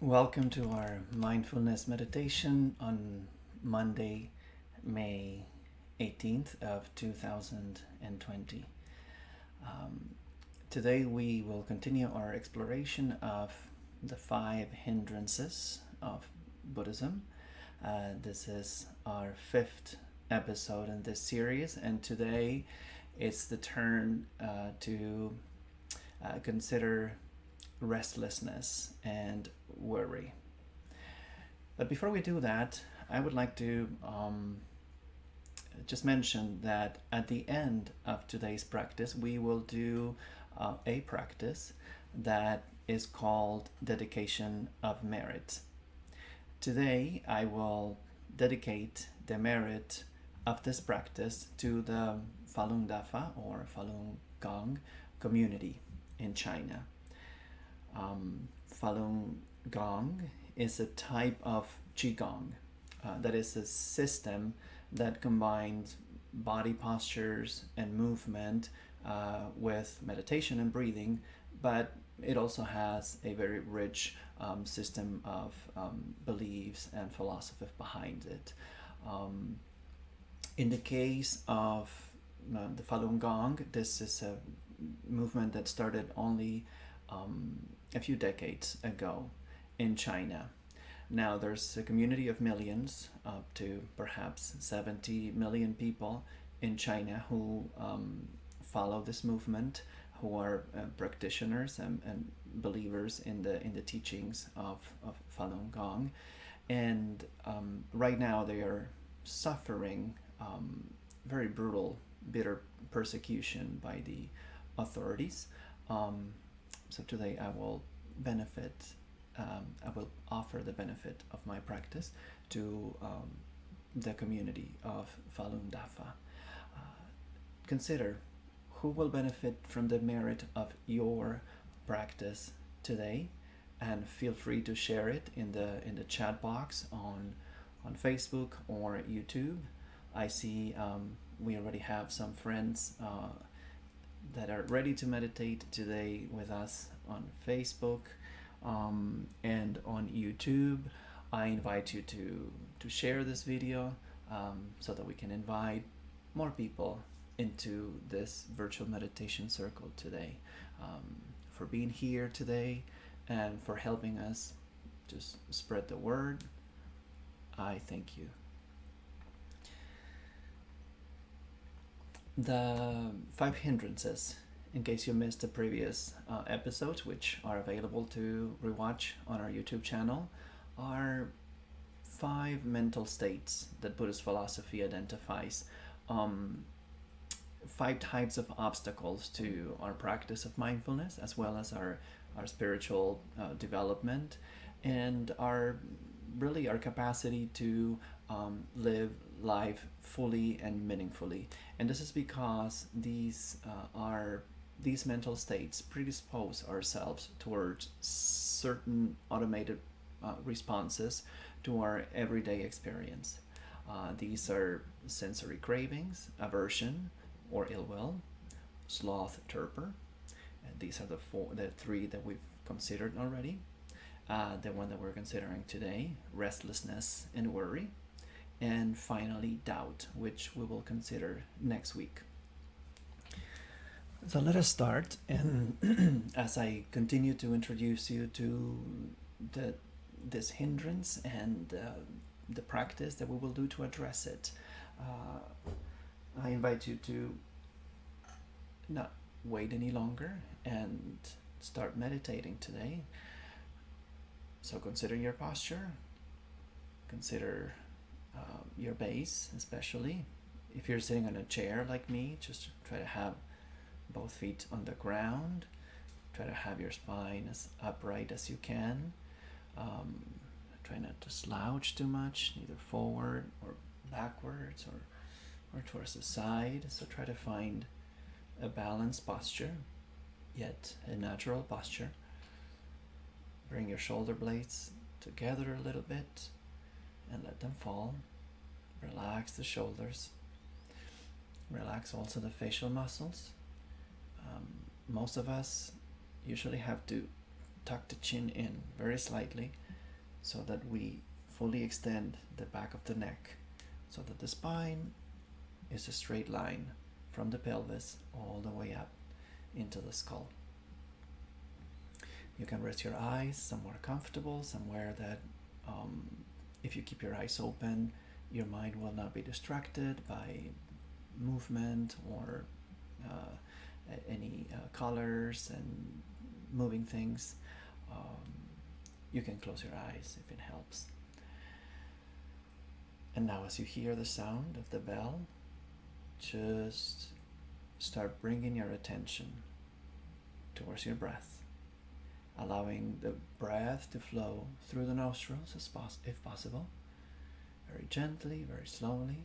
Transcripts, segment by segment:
Welcome to our mindfulness meditation on Monday, May 18th of 2020. Um, Today we will continue our exploration of the five hindrances of Buddhism. This is our fifth episode in this series, and today it's the turn to consider restlessness and worry. But before we do that, I would like to just mention that at the end of today's practice, we will do a practice that is called dedication of merit. Today, I will dedicate the merit of this practice to the Falun Dafa or Falun Gong community in China. Falun Gong is a type of Qigong. That is a system that combines body postures and movement with meditation and breathing, but it also has a very rich system of beliefs and philosophy behind it. In the case of the Falun Gong, this is a movement that started only a few decades ago in China. Now there's a community of millions, up to perhaps 70 million people in China who follow this movement, who are practitioners and believers in the teachings of Falun Gong. And right now they are suffering very brutal, bitter persecution by the authorities. So today I will I will offer the benefit of my practice to the community of Falun Dafa. Consider who will benefit from the merit of your practice today, and feel free to share it in the chat box on Facebook or YouTube. I see we already have some friends that are ready to meditate today with us on Facebook and on YouTube. I invite you to share this video so that we can invite more people into this virtual meditation circle today. For being here today and for helping us just spread the word, I thank you. The five hindrances, in case you missed the previous episodes, which are available to rewatch on our YouTube channel, are five mental states that Buddhist philosophy identifies. Five types of obstacles to our practice of mindfulness, as well as our spiritual development, and our capacity to live life fully and meaningfully. And this is because these mental states predispose ourselves towards certain automated responses to our everyday experience. These are sensory cravings, aversion or ill will, sloth, torpor. And these are the three that we've considered already. The one that we're considering today, restlessness and worry. And finally, doubt, which we will consider next week. So let us start, and as I continue to introduce you to this hindrance and the practice that we will do to address it, I invite you to not wait any longer and start meditating today. So consider your posture, consider your base, especially. If you're sitting on a chair like me, just try to have both feet on the ground. Try to have your spine as upright as you can. Try not to slouch too much, neither forward or backwards or towards the side. So try to find a balanced posture, yet a natural posture. Bring your shoulder blades together a little bit and let them fall. Relax the shoulders. Relax also the facial muscles. Most of us usually have to tuck the chin in very slightly so that we fully extend the back of the neck, so that the spine is a straight line from the pelvis all the way up into the skull. You can rest your eyes somewhere comfortable, somewhere that if you keep your eyes open, your mind will not be distracted by movement or any colors and moving things. You can close your eyes if it helps. And now, as you hear the sound of the bell, just start bringing your attention towards your breath, allowing the breath to flow through the nostrils if possible, very gently, very slowly.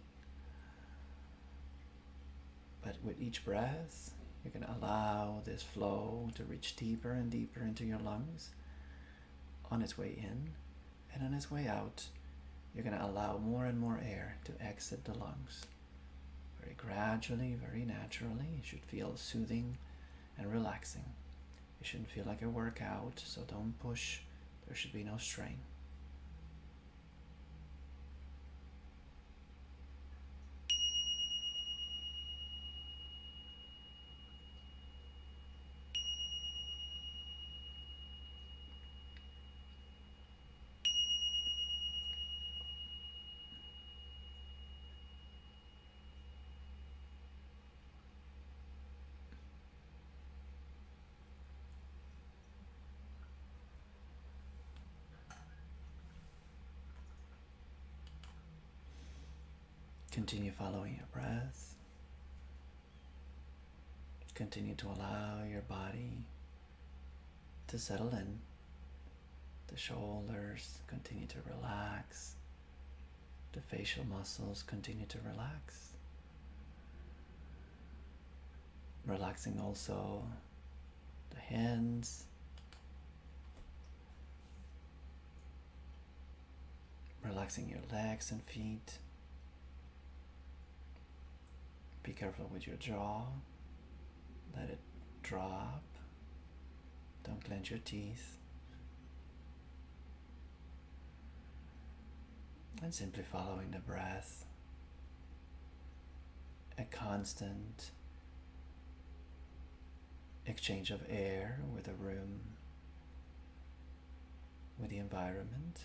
But with each breath, you can allow this flow to reach deeper and deeper into your lungs on its way in, and on its way out, you're going to allow more and more air to exit the lungs. Very gradually, very naturally. It should feel soothing and relaxing. It shouldn't feel like a workout, so don't push. There should be no strain. Continue following your breath. Continue to allow your body to settle in. The shoulders continue to relax. The facial muscles continue to relax. Relaxing also the hands, relaxing your legs and feet. Be careful with your jaw. Let it drop. Don't clench your teeth. And simply following the breath. A constant exchange of air with the room, with the environment.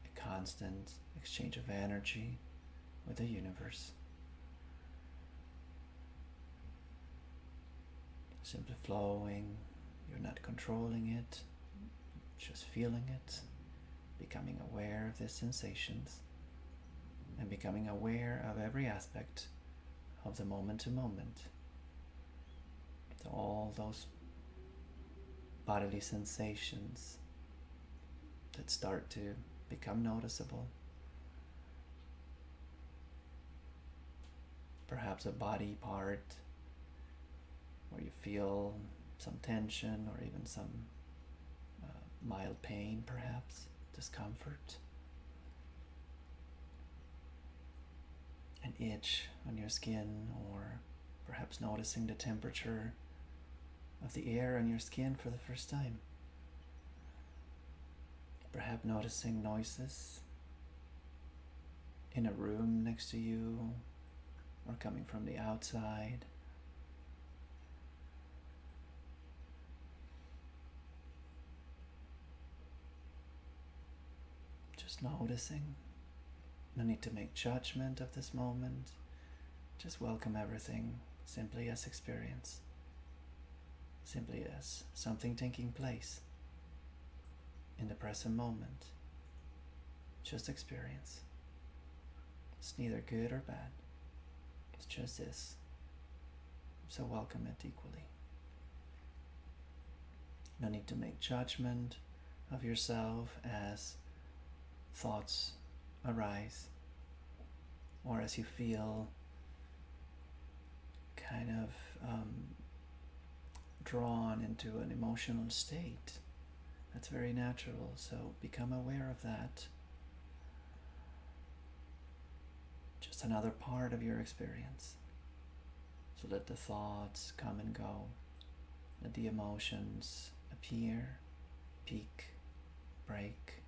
A constant exchange of energy with the universe. Simply flowing, you're not controlling it, just feeling it, becoming aware of the sensations, and becoming aware of every aspect of the moment to moment. So all those bodily sensations that start to become noticeable. Perhaps a body part where you feel some tension or even some mild pain, perhaps discomfort. An itch on your skin, or perhaps noticing the temperature of the air on your skin for the first time. Perhaps noticing noises in a room next to you or coming from the outside. Just noticing. No need to make judgment of this moment. Just welcome everything simply as experience. Simply as something taking place in the present moment. Just experience. It's neither good or bad. It's just this. So welcome it equally. No need to make judgment of yourself as thoughts arise, or as you feel kind of drawn into an emotional state. That's very natural, so become aware of that. Just another part of your experience. So let the thoughts come and go. Let the emotions appear, peak, break,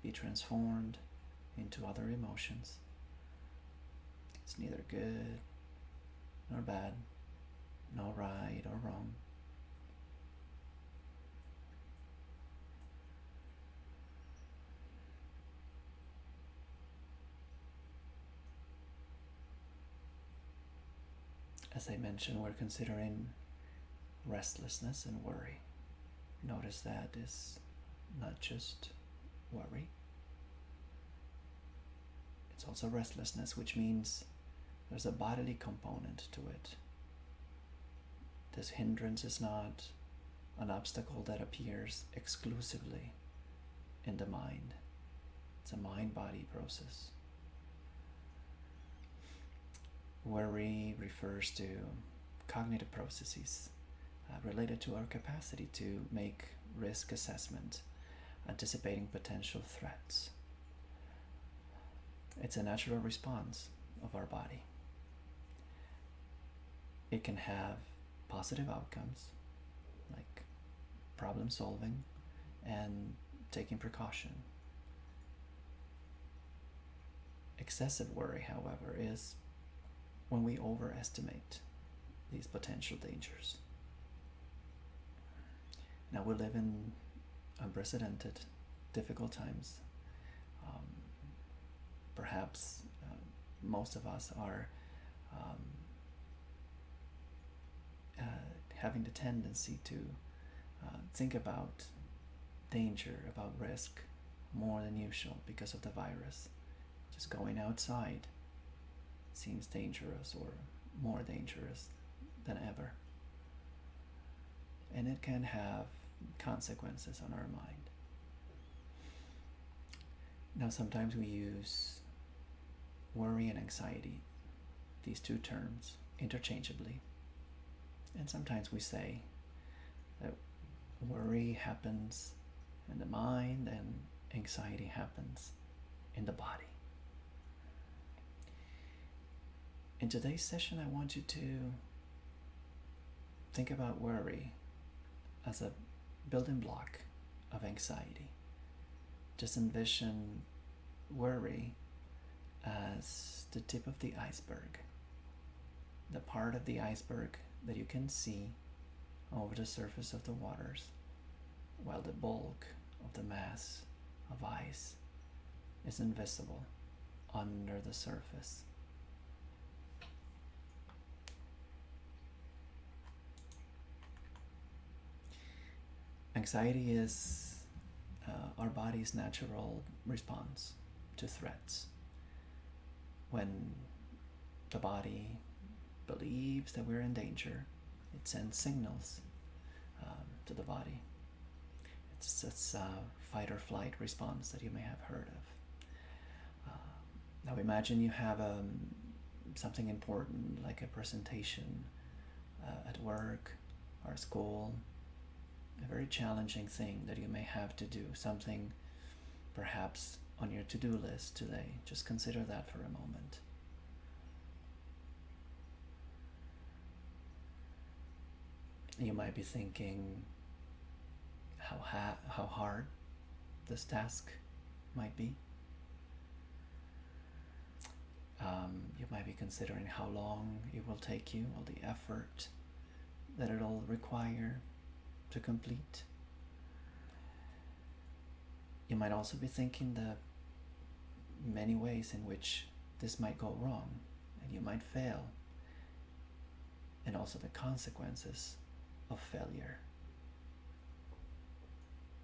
be transformed into other emotions. It's neither good nor bad, nor right or wrong. As I mentioned, we're considering restlessness and worry. Notice that is not just worry, it's also restlessness, which means there's a bodily component to it. This hindrance is not an obstacle that appears exclusively in the mind. It's a mind-body process. Worry refers to cognitive processes related to our capacity to make risk assessment, anticipating potential threats. It's a natural response of our body. It can have positive outcomes, like problem solving and taking precaution. Excessive worry, however, is when we overestimate these potential dangers. Now we live in unprecedented, difficult times. Perhaps most of us are having the tendency to think about danger, about risk, more than usual because of the virus. Just going outside seems dangerous or more dangerous than ever. And it can have consequences on our mind. Now, sometimes we use worry and anxiety, these two terms, interchangeably. And sometimes we say that worry happens in the mind and anxiety happens in the body. In today's session, I want you to think about worry as a building block of anxiety. Just envision worry as the tip of the iceberg, the part of the iceberg that you can see over the surface of the waters, while the bulk of the mass of ice is invisible under the surface. Anxiety is our body's natural response to threats. When the body believes that we're in danger, it sends signals to the body. It's this fight or flight response that you may have heard of. Now imagine you have something important like a presentation at work or school, a very challenging thing that you may have to do, something perhaps on your to-do list today. Just consider that for a moment. You might be thinking how hard this task might be. You might be considering how long it will take you, all the effort that it'll require to complete. You might also be thinking the many ways in which this might go wrong and you might fail, and also the consequences of failure.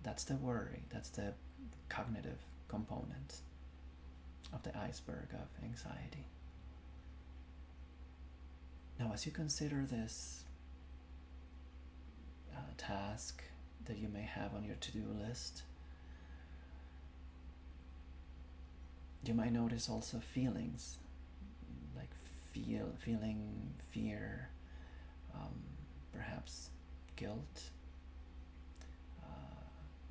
That's the worry, that's the cognitive component of the iceberg of anxiety. Now, as you consider this task that you may have on your to-do list, you might notice also feelings like feeling fear, perhaps guilt,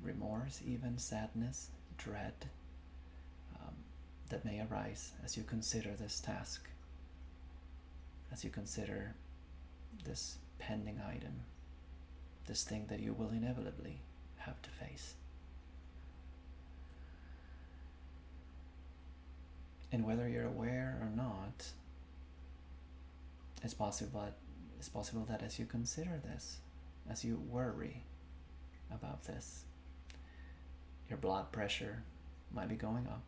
remorse, even sadness, dread, that may arise as you consider this task, as you consider this pending item, this thing that you will inevitably have to face. And whether you're aware or not, it's possible that as you consider this, as you worry about this, your blood pressure might be going up.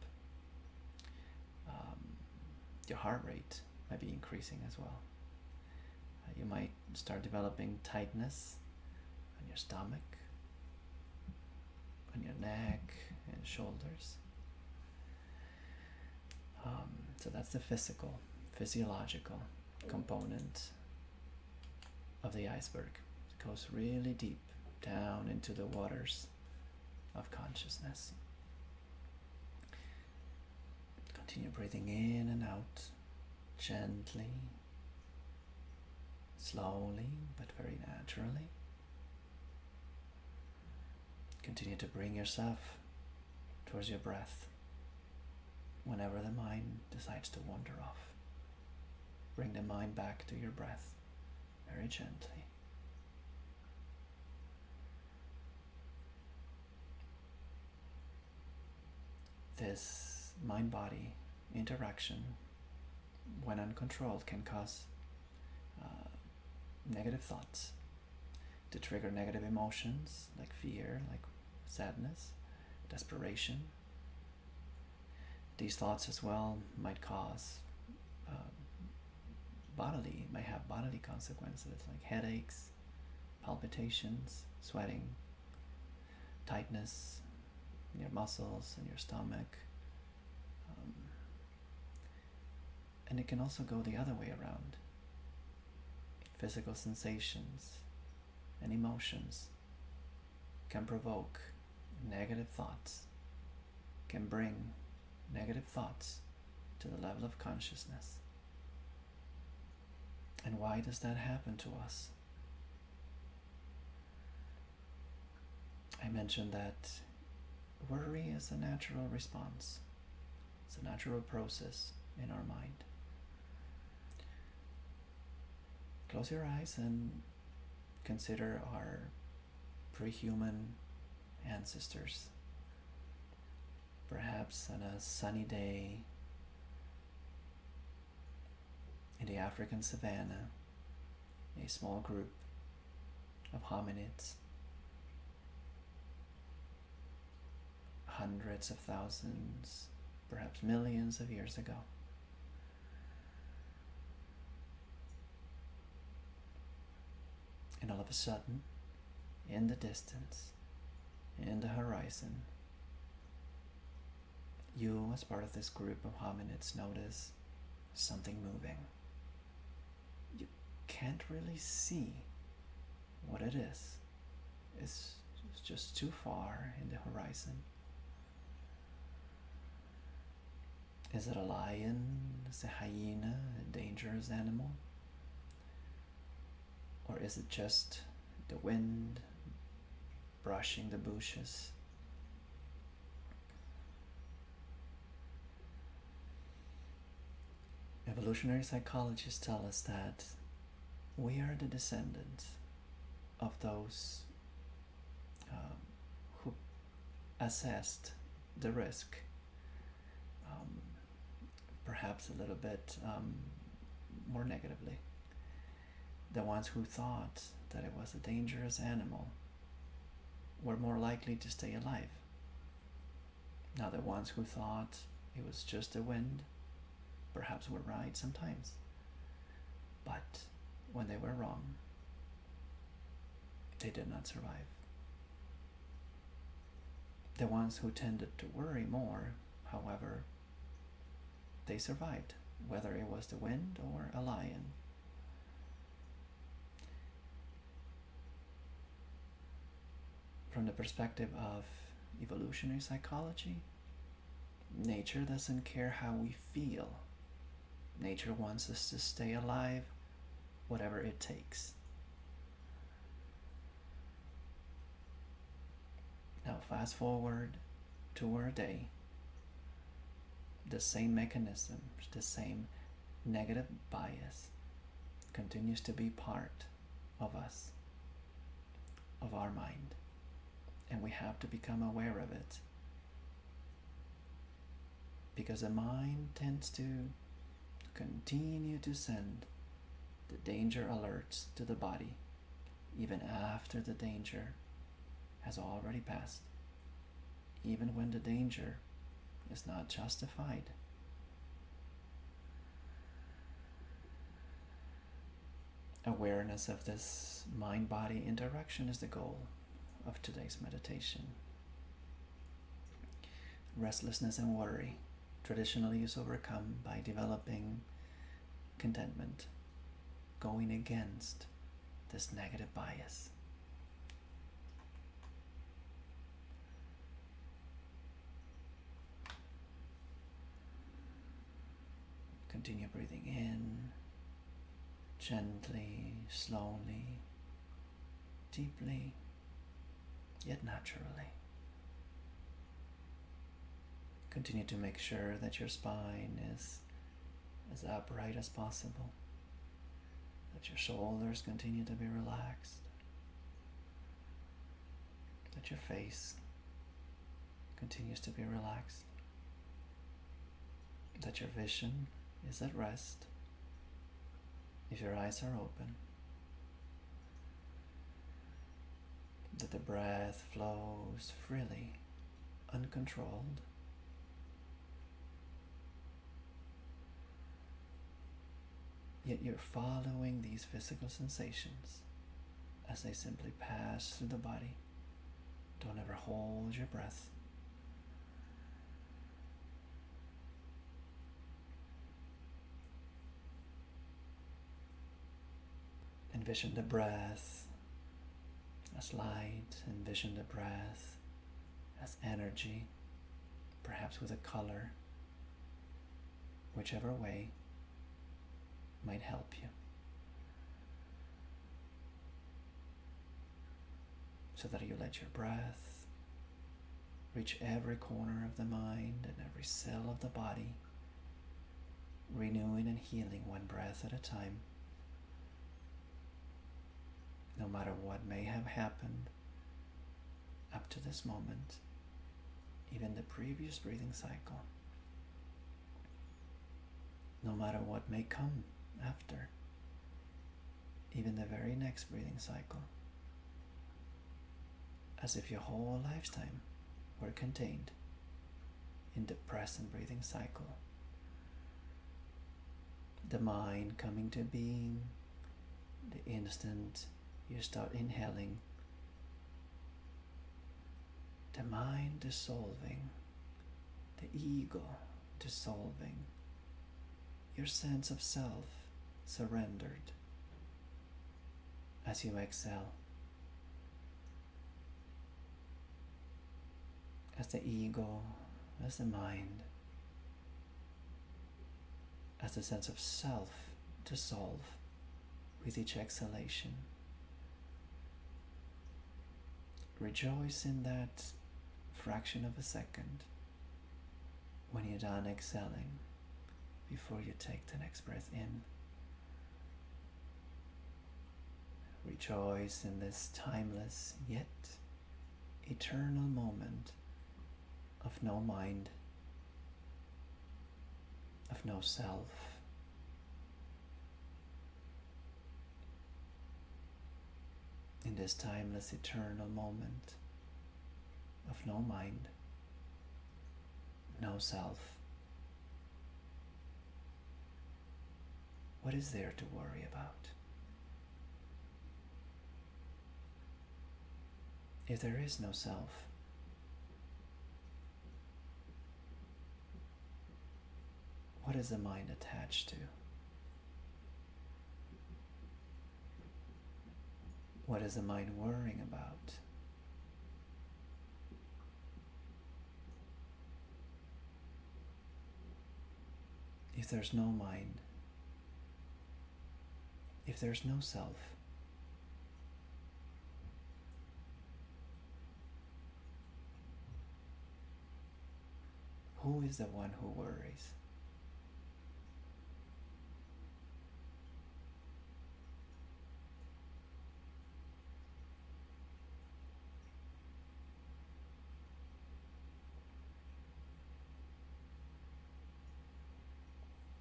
Your heart rate might be increasing as well. You might start developing tightness on your stomach, on your neck and shoulders. So that's the physiological component of the iceberg. It goes really deep down into the waters of consciousness. Continue breathing in and out, gently, slowly, but very naturally. Continue to bring yourself towards your breath whenever the mind decides to wander off. Bring the mind back to your breath very gently. This mind-body interaction, when uncontrolled, can cause negative thoughts, to trigger negative emotions like fear, like sadness, desperation. These thoughts as well might cause may have bodily consequences like headaches, palpitations, sweating, tightness in your muscles and your stomach. And it can also go the other way around. Physical sensations and emotions can provoke negative thoughts, can bring negative thoughts to the level of consciousness. And why does that happen to us? I mentioned that worry is a natural response. It's a natural process in our mind. Close your eyes and consider our pre-human ancestors. Perhaps on a sunny day in the African savannah, a small group of hominids, hundreds of thousands, perhaps millions of years ago. And all of a sudden, in the distance, in the horizon, you, as part of this group of hominids, notice something moving. You can't really see what it is. It's just too far in the horizon. Is it a lion? Is it a hyena, a dangerous animal? Or is it just the wind brushing the bushes? Evolutionary psychologists tell us that we are the descendants of those who assessed the risk, perhaps a little bit more negatively. The ones who thought that it was a dangerous animal were more likely to stay alive. Now the ones who thought it was just the wind perhaps were right sometimes, but when they were wrong, they did not survive. The ones who tended to worry more, however, they survived, whether it was the wind or a lion. From the perspective of evolutionary psychology, nature doesn't care how we feel. Nature wants us to stay alive, whatever it takes. Now fast forward to our day. The same mechanism, the same negative bias continues to be part of us, of our mind. And we have to become aware of it. because the mind tends to continue to send the danger alerts to the body even after the danger has already passed, even when the danger is not justified. Awareness of this mind-body interaction is the goal of today's meditation. Restlessness and worry traditionally is overcome by developing contentment, going against this negative bias. Continue breathing in, gently, slowly, deeply, yet naturally. Continue to make sure that your spine is as upright as possible, that your shoulders continue to be relaxed, that your face continues to be relaxed, that your vision is at rest if your eyes are open, that the breath flows freely, uncontrolled, yet you're following these physical sensations as they simply pass through the body. Don't ever hold your breath. Envision the breath as light, envision the breath as energy, perhaps with a color, whichever way might help you. So that you let your breath reach every corner of the mind and every cell of the body, renewing and healing one breath at a time. No matter what may have happened up to this moment, even the previous breathing cycle, no matter what may come after, even the very next breathing cycle, as if your whole lifetime were contained in the present breathing cycle. The mind coming to being the instant you start inhaling, the mind dissolving, the ego dissolving, your sense of self surrendered as you exhale, as the ego, as the mind, as the sense of self dissolve with each exhalation. Rejoice in that fraction of a second when you're done exhaling before you take the next breath in. Rejoice in this timeless yet eternal moment of no mind, of no self, in this timeless eternal moment of no mind, no self. What is there to worry about? If there is no self, what is the mind attached to? What is the mind worrying about? If there's no mind, if there's no self, who is the one who worries?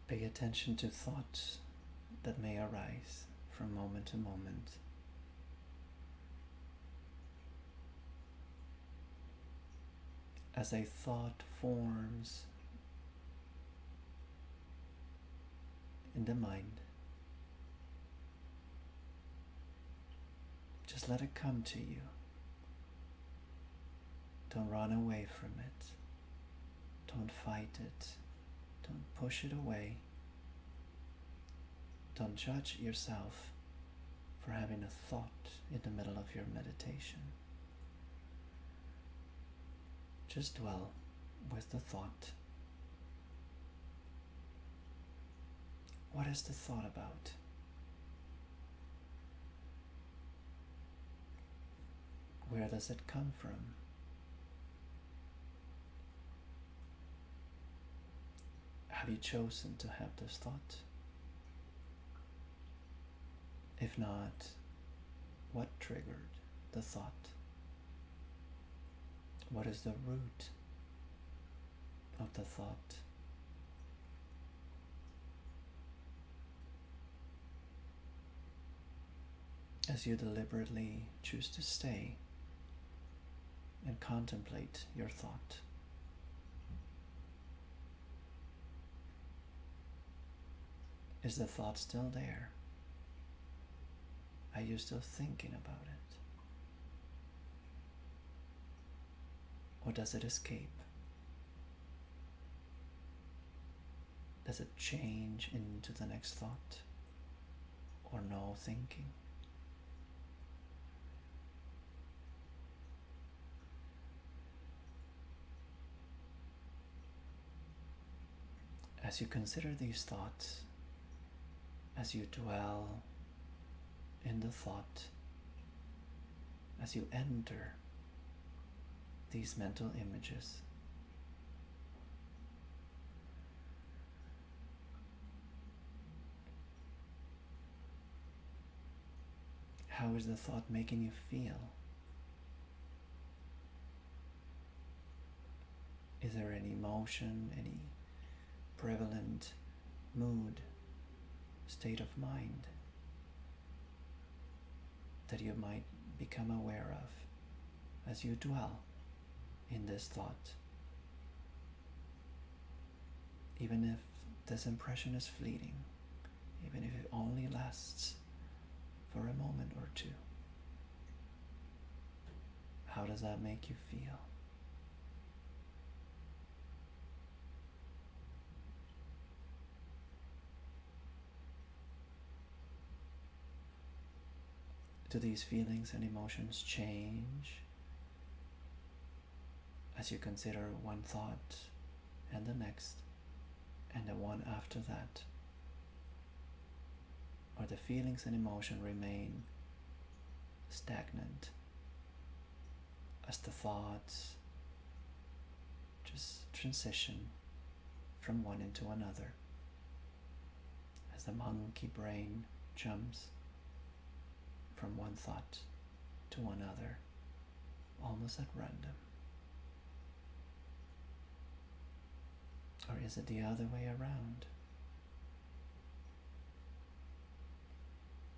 Pay attention to thoughts that may arise from moment to moment. As a thought forms in the mind, just let it come to you. Don't run away from it. Don't fight it. Don't push it away. Don't judge yourself for having a thought in the middle of your meditation. Just dwell with the thought. What is the thought about? Where does it come from? Have you chosen to have this thought? If not, what triggered the thought? What is the root of the thought? As you deliberately choose to stay and contemplate your thought, is the thought still there? Are you still thinking about it? Or does it escape? Does it change into the next thought? Or no thinking? As you consider these thoughts, as you dwell in the thought, as you enter these mental images, how is the thought making you feel? Is there any emotion, any prevalent mood, state of mind that you might become aware of as you dwell in this thought? Even if this impression is fleeting, even if it only lasts for a moment or two, how does that make you feel? Do these feelings and emotions change as you consider one thought and the next and the one after that? Or the feelings and emotion remain stagnant as the thoughts just transition from one into another, as the monkey brain jumps from one thought to another, almost at random? Or is it the other way around?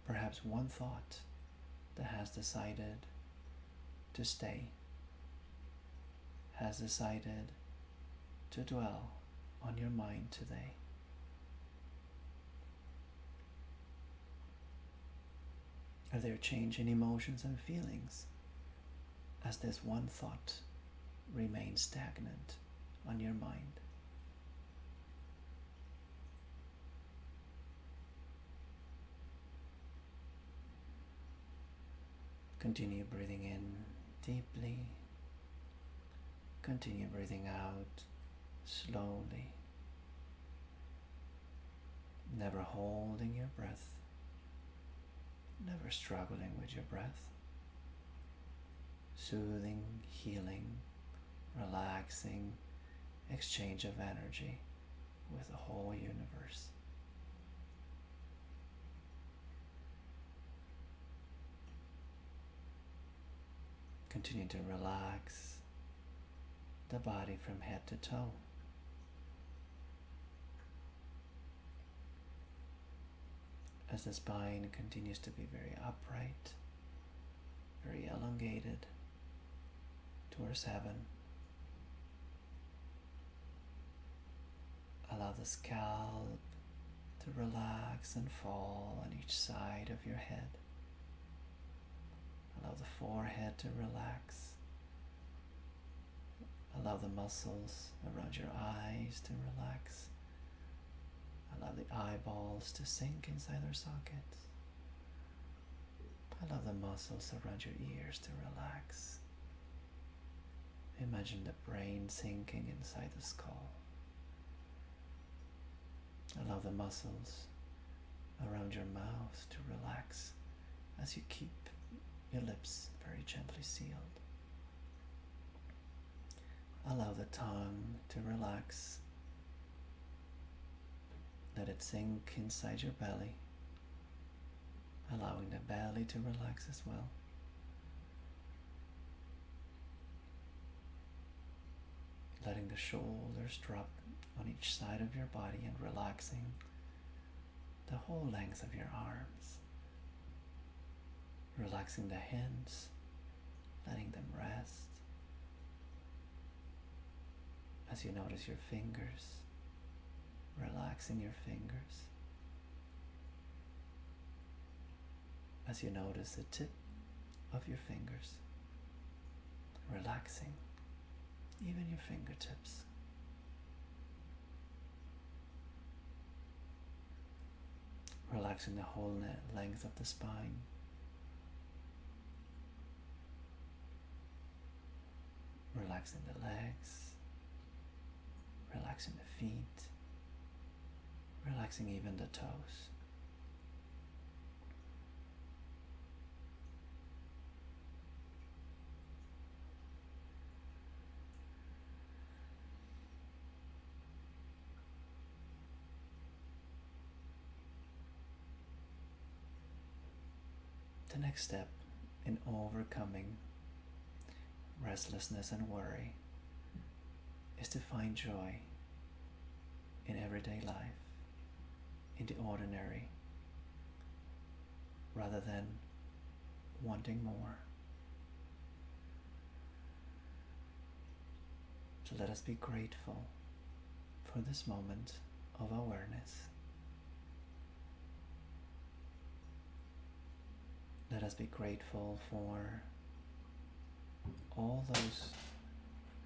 Perhaps one thought that has decided to stay, has decided to dwell on your mind today. Are there changing emotions and feelings as this one thought remains stagnant on your mind? Continue breathing in deeply. Continue breathing out slowly. Never holding your breath. Never struggling with your breath. Soothing, healing, relaxing exchange of energy with the whole universe. Continue to relax the body from head to toe. as the spine continues to be very upright, very elongated towards heaven. Allow the scalp to relax and fall on each side of your head. Allow the forehead to relax. Allow the muscles around your eyes to relax. Allow the eyeballs to sink inside their sockets. Allow the muscles around your ears to relax. Imagine the brain sinking inside the skull. Allow the muscles around your mouth to relax as you keep your lips very gently sealed. Allow the tongue to relax. Let it sink inside your belly, allowing the belly to relax as well. Letting the shoulders drop on each side of your body and relaxing the whole length of your arms. Relaxing the hands, letting them rest. As you notice your fingers, relaxing your fingers. As you notice the tip of your fingers, relaxing even your fingertips. Relaxing the whole length of the spine. Relaxing the legs, relaxing the feet, relaxing even the toes. The next step in overcoming restlessness and worry is to find joy in everyday life, in the ordinary, rather than wanting more. So let us be grateful for this moment of awareness. Let us be grateful for all those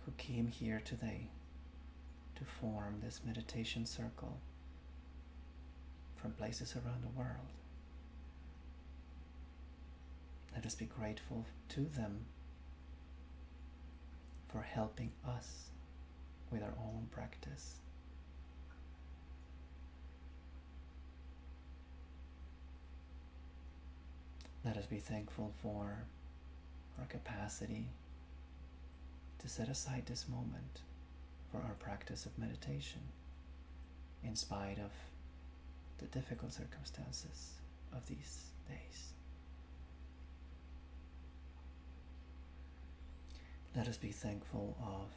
who came here today to form this meditation circle from places around the world. Let us be grateful to them for helping us with our own practice. Let us be thankful for our capacity to set aside this moment for our practice of meditation in spite of the difficult circumstances of these days. Let us be thankful of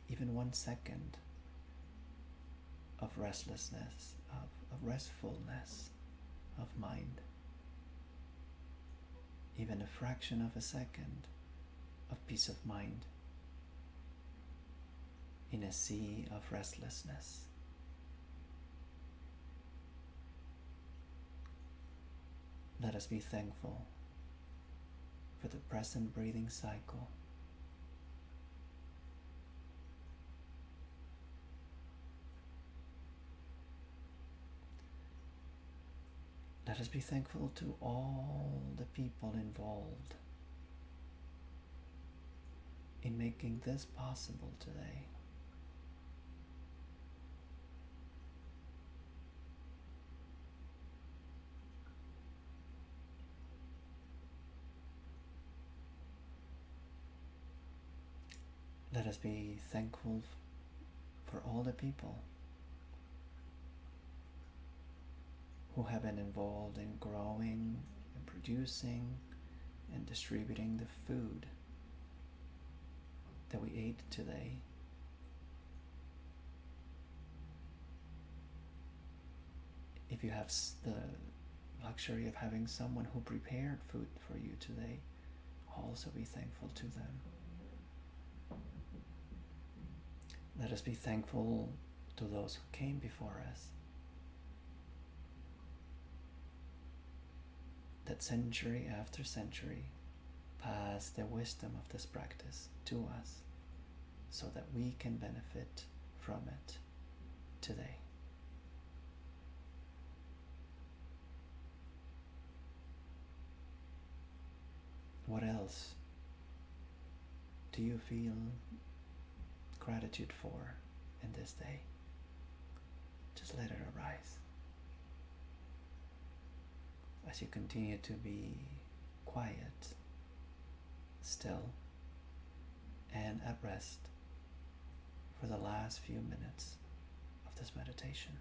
even 1 second of restlessness, of restfulness of mind, even a fraction of a second of peace of mind in a sea of restlessness. Let us be thankful for the present breathing cycle. Let us be thankful to all the people involved in making this possible today. Let us be thankful for all the people who have been involved in growing and producing and distributing the food that we ate today. if you have the luxury of having someone who prepared food for you today, also be thankful to them. Let us be thankful to those who came before us, that century after century passed the wisdom of this practice to us so that we can benefit from it today. What else do you feel gratitude for in this day? Just let it arise. As you continue to be quiet, still, and at rest for the last few minutes of this meditation.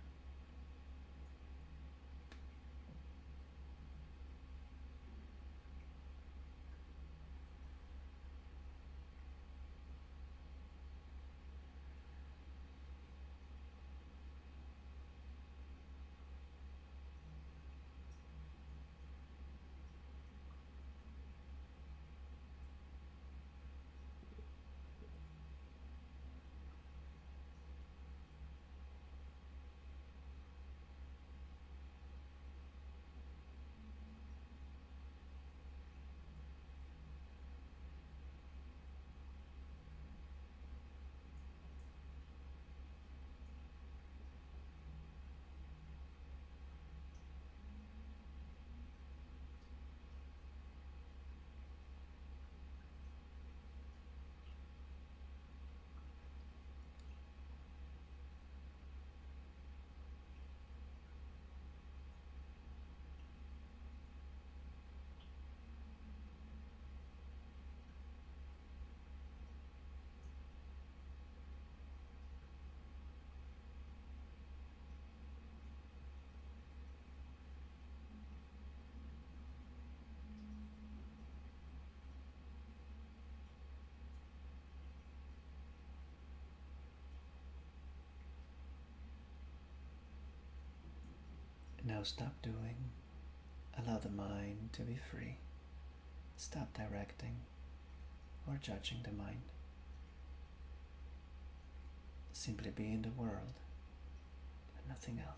Now stop doing. Allow the mind to be free. Stop directing or judging the mind. Simply be in the world and nothing else.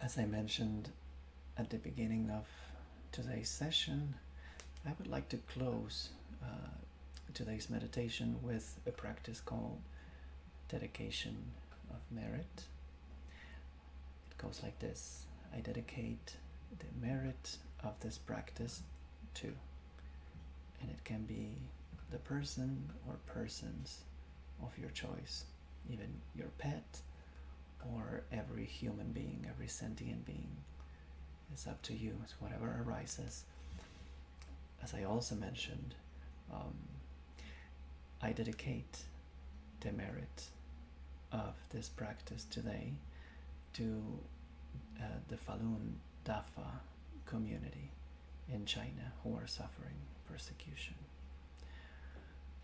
As I mentioned at the beginning of today's session, I would like to close today's meditation with a practice called dedication of merit. It goes like this: I dedicate the merit of this practice to, and it can be the person or persons of your choice, even your pet, or every human being, every sentient being. It's up to you. It's whatever arises. As I also mentioned, I dedicate the merit of this practice today to the Falun Dafa community in China who are suffering persecution.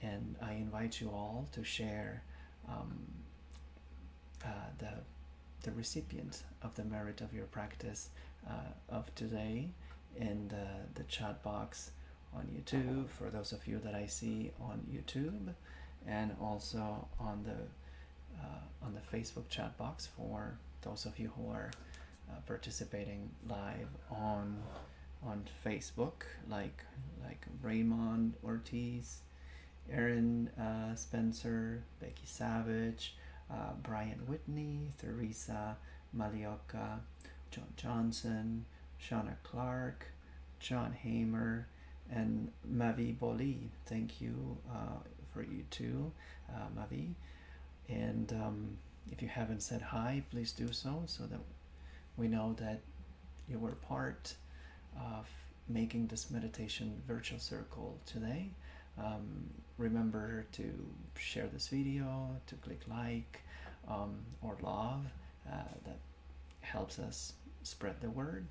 And I invite you all to share the recipient of the merit of your practice of today in the chat box on YouTube, for those of you that I see on YouTube, and also on the Facebook chat box for those of you who are participating live on Facebook, like Raymond Ortiz, Aaron Spencer, Becky Savage, Brian Whitney, Theresa Malioka, John Johnson, Shauna Clark, John Hamer, and Mavi Boli. Thank you for you too, Mavi. And if you haven't said hi, please do so that we know that you were part of making this meditation virtual circle today. Remember to share this video, to click like or love. That helps us spread the word.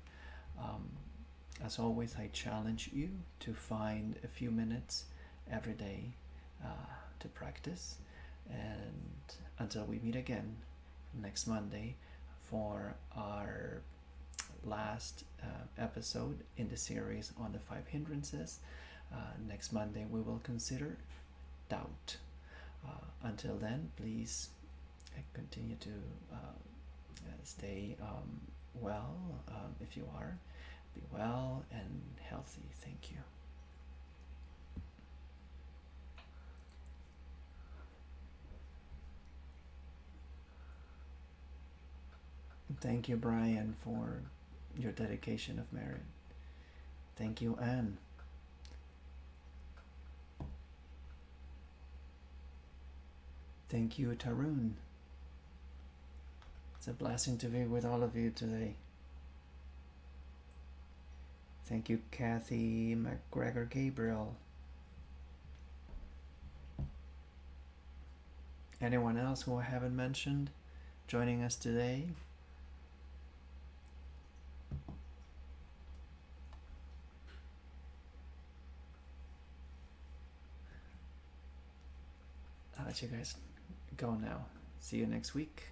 As always, I challenge you to find a few minutes every day to practice. And until we meet again next Monday for our last episode in the series on the 5 hindrances, next Monday we will consider doubt. Until then, please continue to stay well. If you are, be well and healthy. Thank you. Thank you, Brian, for your dedication of merit. Thank you, Anne. Thank you, Tarun. It's a blessing to be with all of you today. Thank you, Kathy McGregor Gabriel. Anyone else who I haven't mentioned joining us today? I'll let you guys go now. See you next week.